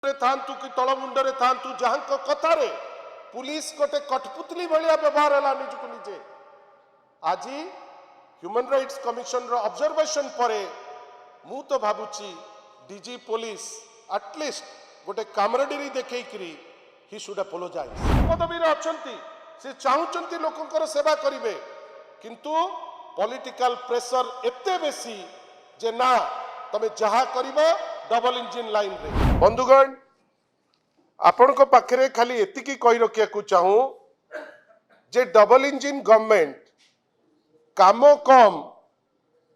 थांतु कि तलमुंडरे थांतु जहां कथारे पुलिस गोटे कठपुतली भाया व्यवहार है निजक निजे आज ह्यूमन राइट्स कमिशन रो ऑब्जर्वेशन पर मु तो भावुची डीजी पुलिस एटलिस्ट गोटे कामरेडरी देखी ही शुड अपोलोजाइज पदवी अच्छी से चाहूंट लोकंकर सेवा करेंगे किंतु पॉलिटिकल प्रेशर एते बेसी जे ना तमे जहा करिबो डबल इंजिन लाइन रे बंधुगण आपण को पाखरे खाली एतिकी कहि रखिया को चाहूं जे डबल इंजिन गवर्नमेंट काम कम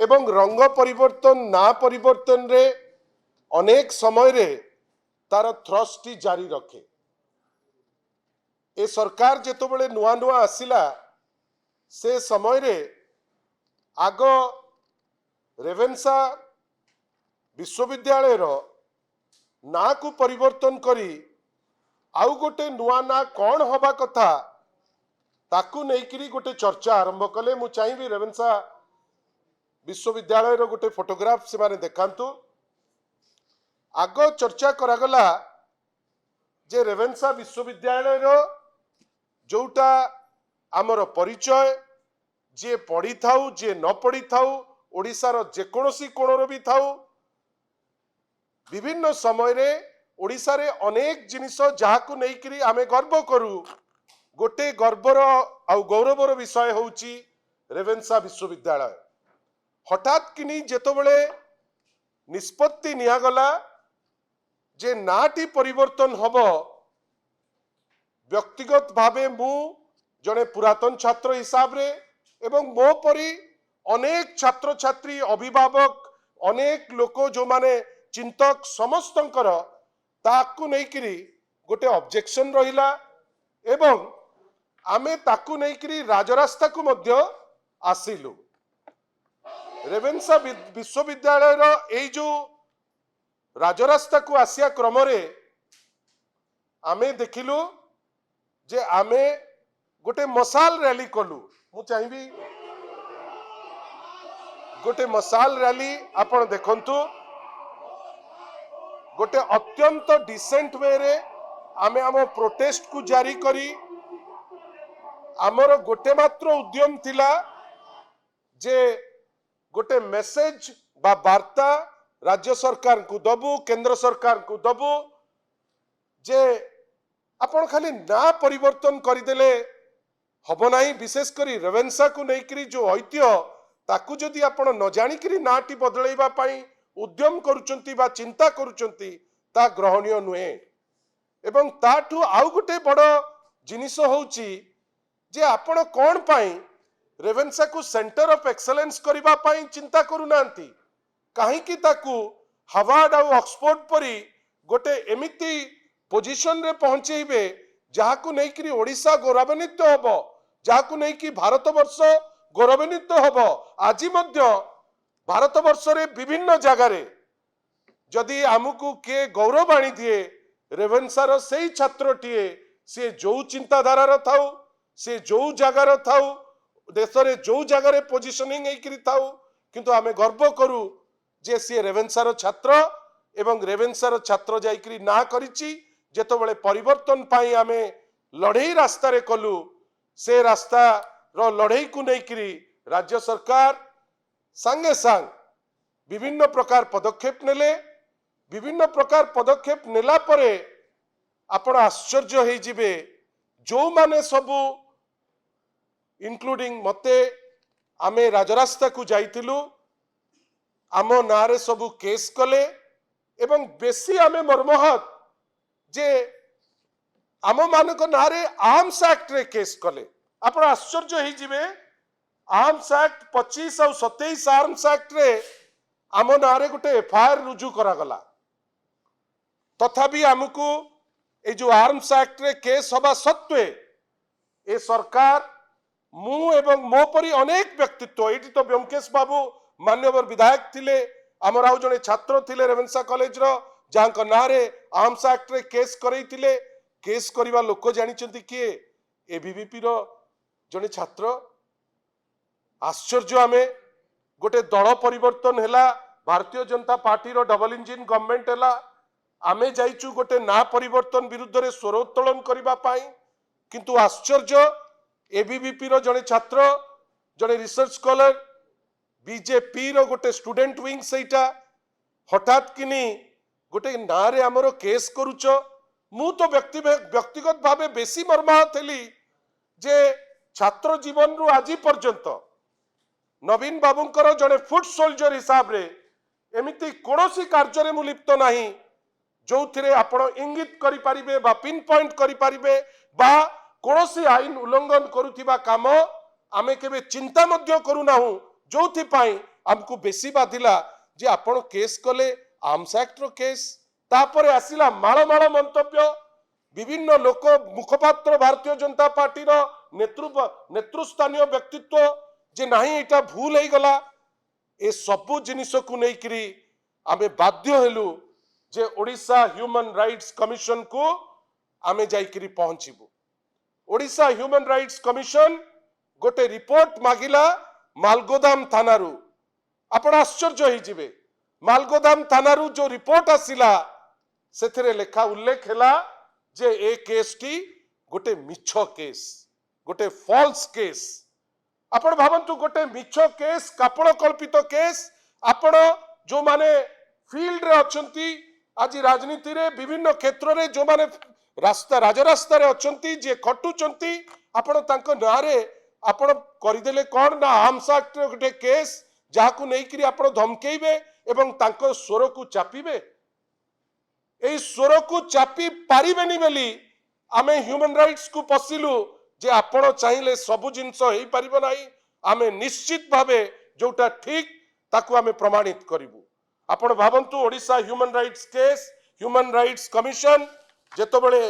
एवं रंग परिवर्तन ना परिवर्तन रे अनेक समय रे तार थ्रस्टी जारी रखे ए सरकार जेतो बळे नुआ नुआ आसिला से समय रे आग रेवेन्सा विश्वविद्यालय रो ना को परिवर्तन करी आउ गोटे नुआ ना कौन हवा कथा ताकू नहीं गोटे चर्चा आरंभ कले मु चाहिए रेवेन्सा विश्वविद्यालय रो गोटे फोटोग्राफ से माने देखांतु आग चर्चा करागला जे रेवेन्सा विश्वविद्यालय रो जोटा आमर परिचय जे पढ़ी थाउ जे न पढ़ी थाउ ओडिशार जेकोसी कोणर भी थाउ विभिन्न समय रे ओडिशा रे अनेक जिनिस जहाकू नेइकरी आमे गर्व करू गोटे गर्वर आउ गौरवर विषय होउची रेवेन्सा विश्वविद्यालय हठात किनी जेतबेले निष्पत्ति नियागला जे नाटी परिवर्तन हबो व्यक्तिगत भावे मु जने पुरातन छात्र हिसाब रे एवं मो परी अनेक छात्र छात्री अभिभावक अनेक लोक जो माने चिंतक समस्तंकर ताकू नेइकरी गोटे ऑब्जेक्शन रहिला एवं आमे ताकू नेइकरी राजरास्ता को मध्य आसिलु रेवेन्सा विश्वविद्यालय रो एई जो राजरास्ता को आसिया क्रम रे आमे देखिलु जे आमे गोटे मसाल रैली कलु मु चाहिबी गोटे मसाल रैली आपण देखंतु गोटे अत्यंत डिसेंट वे रे आमे आम प्रोटेस्ट को जारी करी आमर गोटे मात्र उद्यम थिला जे गोटे मेसेज बा वार्ता राज्य सरकार को दबु केंद्र सरकार को दबु जे आपण खाली ना परिवर्तन करदेले हब नाही विशेष करी रेवेन्सा को नेइकरी जो ऐतिह्य ताकू जदि आपण न जानिकरी नाटी बदलैबा पाई उद्यम करुचंती बा चिंता करुचंती ता ग्रहणीय नुहे एवं ताठू आउ गोटे बड़ जिनिस होउची जे आपण कोन पाई रेवेन्सा को सेंटर ऑफ एक्सेलेंस करिबा पाई चिंता करूनांती काहे कि ताकू हार्वर्ड और ऑक्सफोर्ड परी गोटे एमिति पोजीशन रे पहुंचेबे जाहाकू नेइकरी ओडिशा गौरवान्वित हबो जाहाकू नेइकी भारत वर्ष गौरवान्वित हबो आजि मध्य भारत वर्ष रे विभिन्न जगह रे जदि आमको किए गौरव आनी दिए रेवेन्सार से छात्र टीए सी जो चिंताधारार थाउ सी जो जगार थाउ देश रे जो जगह रे पोजिशनिंग होइकरी थाउ किंतु आमे गर्व करू जे सी रेवेन्सार छात्र एवं रेवेन्सार छात्र जाइकरी ना करिछि जेतबेले परिवर्तन पाई आमे लड़ई रास्ता रे कलु से रास्ता रो लड़ई को नेइकरी राज्य सरकार संगे संग विभिन्न प्रकार पदक्षेप नेले विभिन्न प्रकार पदक्षेप नेला परे आपण आश्चर्य हो जिबे जो माने सबु इंक्लूडिंग मते आमे राजरास्ता को जाइतिलु आम नारे सबु केस कले एवं बेसी आमे मर्महत जे आम मानक नारे आर्म्स एक्ट रे केस कले आपण आश्चर्य हो जिबे आर्म्स एक्ट 25 और 27 आर्म्स एक्ट रे आम नारे गोटे एफआईआर रुजु करागला तथापि आमको ए जो आर्म्स एक्ट रे केस हवा सत्वे ए सरकार मु एवं मो परी अनेक व्यक्तित्व एटी तो ब्योमकेश बाबू मान्यवर विधायक थिले आमर आउ जने छात्र थिले रेवेन्सा कॉलेज रो जहां नारे आर्म्स एक्ट रे केस करैतिले केस करिवा लोक जानिचंती किए एबीवीपी रो जने छात्र आश्चर्य आमे गोटे दल परिवर्तन हैला भारतीय जनता पार्टी रो डबल इंजिन गवर्नमेंट हैला आमे जाइचु गोटे ना परिवर्तन विरुद्ध रे स्वर उत्तोलन करबा पाई किंतु आश्चर्य एबीवीपी रो जड़े छात्र जड़े रिसर्च स्कॉलर बीजेपी रो गोटे स्टूडेंट विंग सेटा हठात किनी गोटे ना रे हमरो केस करूच मु तो व्यक्तिगत भावे बेसी मर्माहत हेली जे छात्र जीवन रु आज पर्यंत नवीन बाबूंकर जड़े फुट सोल्जर हिसाब रे एमिति कोनोसी कार्य रे मु लिप्त नाही जो थिरे आपण इंगित करि परिबे बा पिन पॉइंट करि परिबे बा कोनोसी आईन उल्लंघन करूथिबा काम आमे केबे चिंता मध्य करू नाहु जोथि पाई हमकु बेसी बाधिला जे आपण केस कले आर्म्स एक्ट रो केस तापरे आसिला माळ माळ मंतव्य विभिन्न लोक मुखपात्र भारतीय जनता पार्टी रो नेतृस्थानीय व्यक्तित्व जे नाही एटा भूल हे गला ए सबु जिनिस को नेकरी आमे बाध्य हेलु जे ओडिशा ह्यूमन राइट्स कमिशन को आमे जाइकरी पहुंचीबु। ओडिशा ह्यूमन राइट्स कमिशन गोटे रिपोर्ट मागिला मालगोदाम थानारू आपण आश्चर्य ही जिवे मालगोदाम थानारू जो रिपोर्ट आसिला सेथिरे लेखा उल्लेख हैला जे ए केस टी गोटे मिछ केस गोटे फॉल्स केस आपण भावंतु गोटे मिछ केस कापड़ कल्पित केस आपण जो माने फील्ड रे अछंती आज राजनीति रे विभिन्न क्षेत्र रे जो माने रास्ता राजरास्ता रे अछंती जे खटुचंती आपण तांको नारे आपण करिदेले कोन ना आर्म्स एक्ट रे गोटे केस जाहाकू नेइकरी आपण धमकेइबे एवं तांको स्वर को चापिबे एई स्वर को चापी पारिबेनी बेली आमे ह्यूमन राइट्स को पसिलु जे आपण चाहिले सबु जिंस हेई परिबो नाही आमे निश्चित भावे जोटा ठीक ताकू आमे प्रमाणित करिवु। आपण भावंतु Odisha human rights case human rights commission जेतो बेले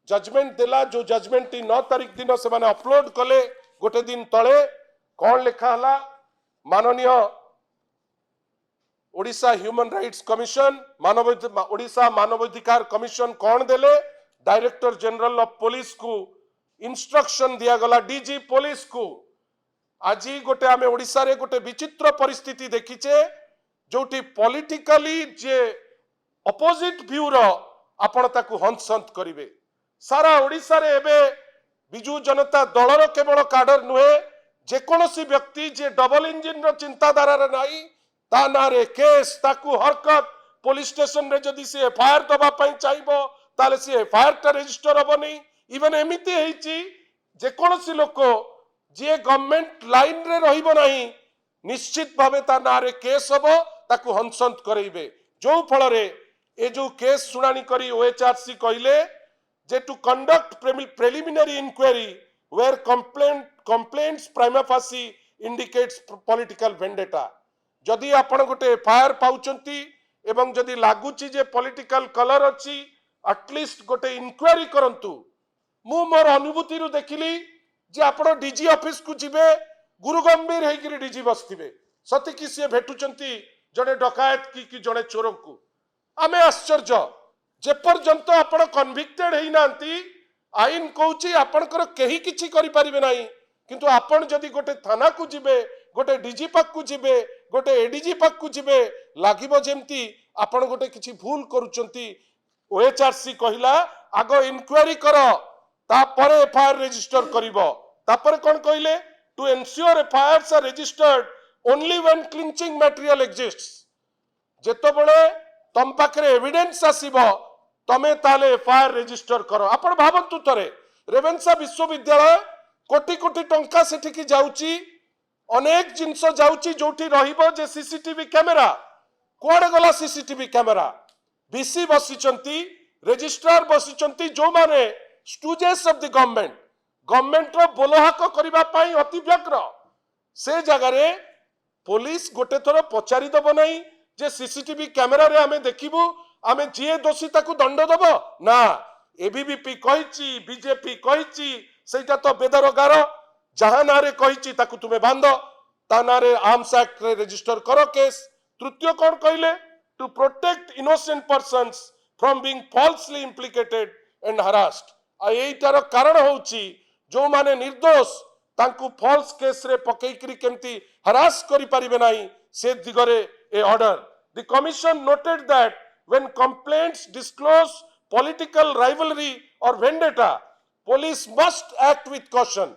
जजमेंट देला जो जजमेंट 9 तारिख दिन से माने अपलोड कले गोटे दिन तळे कोन लिखा हला माननीय Odisha human rights commission Odisha मानवाधिकार कमिशन कोन देले डायरेक्टर जनरल ऑफ पुलिस को इंस्ट्रक्शन दिया गला डीजी पुलिस को आज गोटे आमे ओडिशा रे गोटे विचित्र परिस्थिति देखिचे जोटी पॉलिटिकली जे अपोजिट व्यू रो आपण ताकू हंसंत करिवे सारा ओडिशा रे एबे बिजू जनता दलर केवल काडर नुहे जे कोनोसी व्यक्ति जे डबल इंजिन रो चिंताधारा रे नाही ता नारे केस ताकू हरकत पुलिस स्टेशन रे जदी से एफआईआर दबा पई चाहबो ताले से एफआईआर टा रजिस्टर होबनी इवन एमिति हेची जे कोनोसी लोक जे गवर्नमेंट लाइन रे रहिबो नाही निश्चित भावे ता नारे केस होबो ताकू हंसंत करैबे जो फल रे ए जो केस सुनानी करी ओएचआरसी कहिले जे to conduct preliminary inquiry where complaints prima facie indicates political vendetta जदि आपण गोटे एफआईआर पाउचंती एवं जदि लागुची जे पॉलिटिकल कलर अछि एटलिस्ट गोटे इंक्वायरी करंतु मु मोर अनुभूति रु देखिली जे आपण डीजी ऑफिस को जिबे गुरु गंभीर हेकरी डीजी बसथिबे सती कि से भेटुचंती जड़े डकायत की जड़े चोर को आमे आश्चर्य जे पर्यंत आपण कन्विक्टेड हेई नांती आईन कहूची आपणकर केही किछि करि परिबे नाही किंतु आपण जदि गोटे थाना को जिबे गोटे डीजी पाक को जिबे गोटे एडीजी पाक को जिबे लागिबो जेमती आपण गोटे किछि भूल करूचंती ओएचआरसी कहिला आगो इंक्वायरी करो ता परे एफआईआर रजिस्टर करिवो तापर कोन कहिले to ensure FIRs are registered only when clinching material exists जेतो बळे तम पाखरे एविडेंस आसीबो तमे ताले एफआईआर रजिस्टर करो आपण भाबंतु तरे रेवेन्सा विश्वविद्यालय कोटी कोटी टंका सेठी की जाउची अनेक जिंस जाउची जोठी रहिबो जे सीसीटीवी कैमरा कोड गला सीसीटीवी कैमरा बीसी बसिचंती रजिस्ट्रार बसिचंती जो माने स्टूडेंट्स ऑफ द गवर्नमेंट रो बोलहाक करिबा पई अति व्यग्र से जगह रे पुलिस गोटे थोर पचारि दब नहीं जे सीसीटीवी कैमरा रे आमे देखिबु आमे जे दोषी ताकू दंड दब ना एबीवीपी कहिची बीजेपी कहिची सेटा तो बेदरगार जहां नारे कहिची ताकू तुमे बांध ता नारे आर्म्स एक्ट रे रजिस्टर करो केस तृतीय कोन कहिले to protect innocent persons from being falsely implicated and harassed आ एटार कारण होउची जो माने निर्दोष तांकू फॉल्स केस रे पकेइकरी केमती हरास करि परिबे नाही से दिगरे ए order the commission noted that when complaints disclose political rivalry or vendetta, police must act with caution.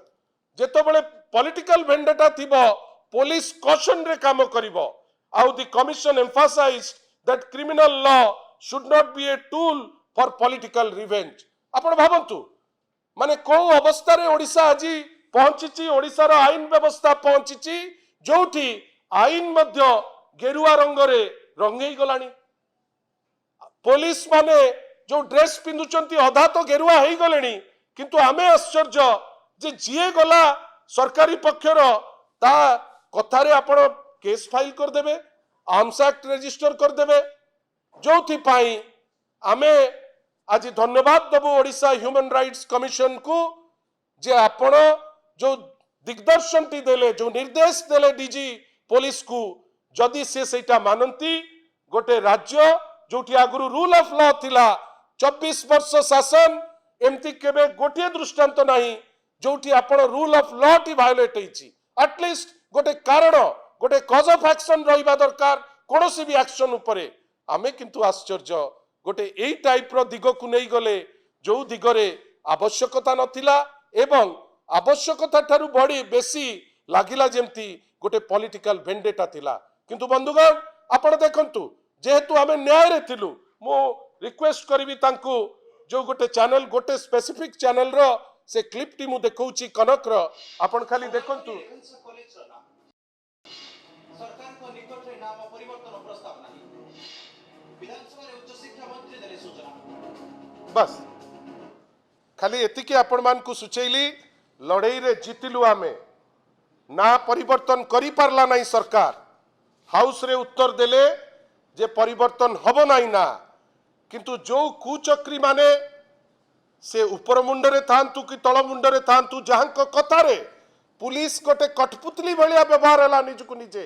जेतबेले political vendetta थिबो police caution रे काम करिवो. How the commission emphasized that criminal law should not be a tool for political revenge. आपण भाबंतु माने को अवस्था रे ओडिसा आज पहुंची, ओडिसा रो आईन व्यवस्था पहुंची जोठी आईन मध्य गेरुआ रंग रे रंगई गलानी. पुलिस माने जो ड्रेस पिंधुचंती अधा तो गेरुआ हेई गलेनी, किंतु आमे आश्चर्य जे जीए गला सरकारी पक्षर ता कथारे आपण केस फाइल कर देबे, आर्म्स एक्ट रजिस्टर कर देबे, जोथि पाई आमे आज धन्यवाद देबो ओडिशा ह्यूमन राइट्स कमिशन को जे आपण जो दिग्दर्शन टी देले, जो निर्देश देले डीजी पुलिस को, जदि से सेटा मानंती गोटे राज्य जोठी आगुरु रूल ऑफ लॉ थिला 24 वर्ष शासन एमती केबे गोटे दृष्टांत नाही जोठी आपण rule of law T violet हेची. एटलिस्ट गोटे कारण गोटे कॉज ऑफ एक्शन रहिबा दरकार कोनोसी भी एक्शन उपरे. आमे किंतु आश्चर्य गोटे एई टाइप रो दिग को नै गले जो दिगरे आवश्यकता नथिला एवं आवश्यकता ठारू बड़ी बेसी लागिला जेमती गोटे पॉलिटिकल वेंडेटा थिला. किंतु बंधुगण आपण देखंतु जेहेतु आमे न्याय रे थिलु, मो रिक्वेस्ट करबी तांको जो गोटे चैनल गोटे स्पेसिफिक चैनल रो से क्लिप टी मु देखौची कनक रो, आपण खाली देखंतु. सरकार को निकट रे नाम परिवर्तन प्रस्ताव नाही, विधानसभा रे उच्च शिक्षा मंत्री देले सूचना. बस खाली एतिकी आपण मान को सुचैली लड़ाई रे जीतिलु आमे ना परिवर्तन करी पारला नहीं सरकार. हाउस रे उत्तर देले जे परिवर्तन हबो नहीं ना, किंतु जो कुचक्री माने से ऊपर मुंडरे थांतु कि तल मुंडरे थांतु जहांक कथारे पुलिस गोटे कठपुतली भलिया व्यवहार हला निजकु निजे.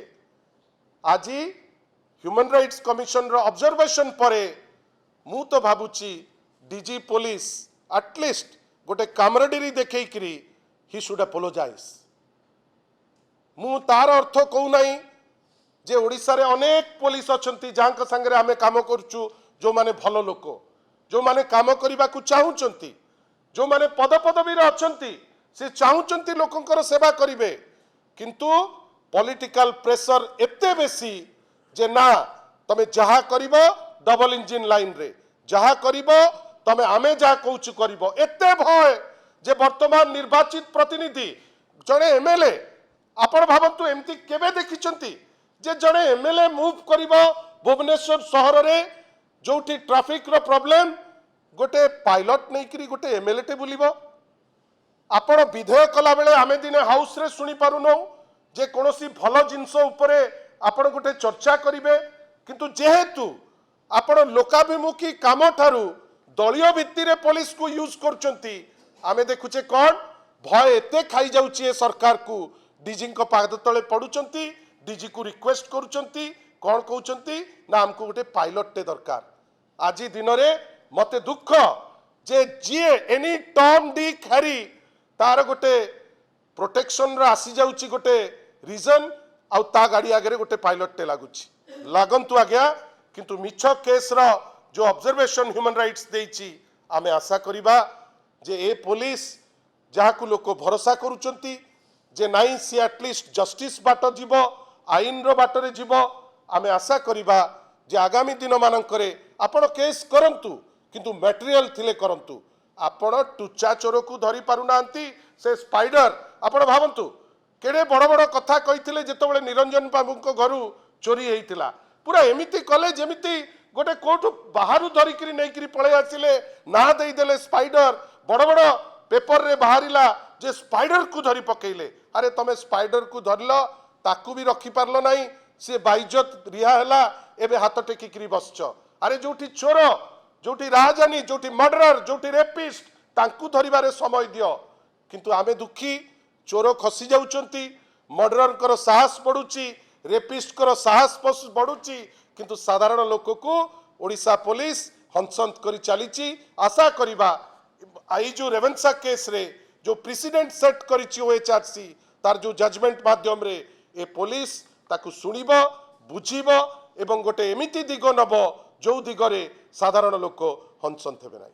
आज ह्यूमन राइट्स कमिशन रो ऑब्जर्वेशन परे मु तो भाबुची डीजी पुलिस एटलिस्ट गोटे कामरेडरी देखैकरी ही शुड अपोलोजाइज. मु तार अर्थ कहू नहीं जे ओडिसा रे अनेक पुलिस अछंती जहांक संगे आमे काम करचु, जो माने भलो लोक, जो माने काम करिबा को चाहुचंती, जो माने पद पदवी रे अछंती, से चाहुचंती लोकंकर सेवा करिवे, किंतु पॉलिटिकल प्रेशर एते बेसी जे ना तमे जहा करिवो डबल इंजिन लाइन रे, जहा करिवो तमे आमे जहा कहूचु करिवो. एते भय जे वर्तमान निर्वाचित प्रतिनिधि जणे एमएलए आपण भाबंतु एमती केबे देखिचंती जे जणे एमएलए मूव करिवो भुवनेश्वर शहर रे जोठी ट्रैफिक रो प्रॉब्लम गोटे पायलट नै करी गोटे एमएलए टे बुलिबो. आपण विधेयक कला बेले आमे दिने हाउस रे सुनी पारुनो जे कोनोसी भलो जिंस उपरे आपण गोटे चर्चा करिवे, किंतु जेहेतु आपण लोकाभिमुखी काम ठारू दलीय भित्ति रे पुलिस को यूज करचंती, आमे देखुचे कोन भय एते खाई जाउची सरकार को. डीजी को पाद तले पडुचंती, डीजी को रिक्वेस्ट करूचंती, कोन कहउचंती ना हमको गोटे पायलट टे दरकार. आज दिन रे मते दुख जे जीए एनी टॉम डी खरी तार गोटे प्रोटेक्शन रो आसी जाउची गोटे रीजन आउ ता गाड़ी आगे गोटे पायलट टे लागुची. लागंतु आज्ञा, किंतु मिछ केस रो जो ऑब्जर्वेशन ह्यूमन राइट्स देइची आमे आशा करिबा जे ए पुलिस जहा को लोक भरोसा करूचंती जे नाई सी एटलिस्ट जस्टिस बाट जीवो, आईन रो बाट रे जीवो. आमे आशा करिबा जे आगामी दिन मानकरे आपण केस करंतु, किंतु मटेरियल थिले करंतु. आपण टुचा चोर को धरी पारु नांती से स्पाइडर आपण भाबंतु केडे बड़ बड़ कथा कहिथिले जेतबेले निरंजन बाबू को घरु चोरी हेइतिला, पूरा एमिति कले जेमिति गोटे कोठु बाहरु धरिकरी नैकरी पळे आसिले ना देई देले स्पाइडर. बड़ बड़ पेपर रे बाहरिला जे स्पाइडर को धरी पकेइले. अरे तमे स्पाइडर को धरलो ताकू भी रखी पारलो नाही, से बाइज्जत रिहा हैला, एबे हाथ टेकिकरी बसछ. अरे जोठी चोर, जोठी राजधानी, जोठी मर्डरर, जोठी रेपिस्ट तांकू धरिबारे समय दियो. किंतु आमे दुखी चोर खसी जाउचंती, मर्डरर कर साहस पडुची, रेपिस्ट कर साहस बढ़ुची, किंतु साधारण लोक को ओडिशा पुलिस हंसंत करी चलीची. आशा करिबा आई जो रेवेन्सा केस रे जो प्रेसिडेंट सेट करिची ओएचआरसी तार जो जजमेंट माध्यम रे ए पुलिस ताकू सुनिबो, बुझिबो एवं गोटे एमिति दिग नब जो दिगरे साधारण लोक हंसन थे ना।